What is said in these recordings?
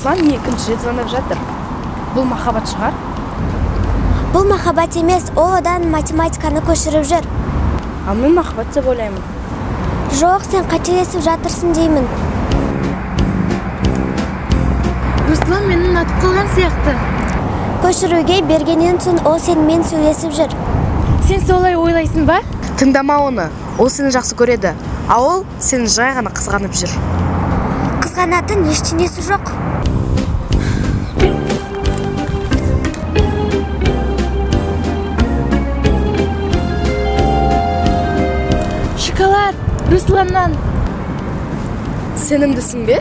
Руслан екінші рет звондап жатыр. Бұл махаббат шығар? Бұл махаббат емес, ол одан математиканы көшіріп жүр. Ал мен махаббат деп ойлаймын. Жоқ, сен қателесіп жатырсың деймін. Руслан мені ұнатып қалған сияқты. Көшіруге бергеннен соң ол сенімен сөйлесіп жүр. Сен солай ойлайсың ба? Тыңдама оны. Ол сені жақсы көреді. А ол сені жай ғана қызғанып жүр. Қызғанатын ештеңесі жоқ. Шоколад Русланнан. Сенімдісің бе?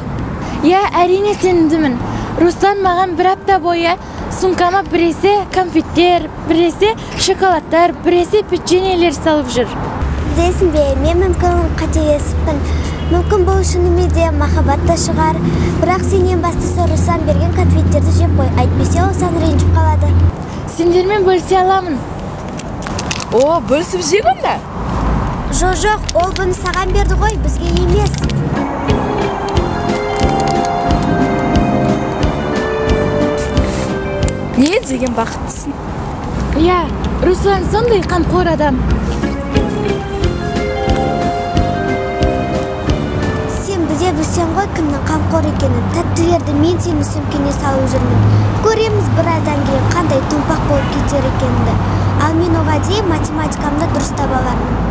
Я, әрине сенімдімін. Руслан маған бір апта бойы сумкама біресе конфеттер, біресе шоколадтар, біресе печеньелер салып жүр. Білесің бе, мен мүмкін қателесіппін. Мүмкін бұл шынымен де махаббатта шығар. Бірақ сенен бастысы Руслан берген конфеттерді жеп қой. Әйтпесе ол саған ренжіп қалады. Сендермен бөлісе аламын. О, бөлісіп жеп онда? Жоқ, ол бұны саған берді ғой, бізге емес. Не деген бақыттысың? Я, Руслан сондай қамқор адам. Сен бізде білсең ғой кімнің қамқор екенін. Тәттілерді мен сені сөмкене салып жүрмін. Көреміз бір айдан кейін қандай томпақ болып кетер екенді. Ал мен оға дейін математикамды дұрыстап алармын.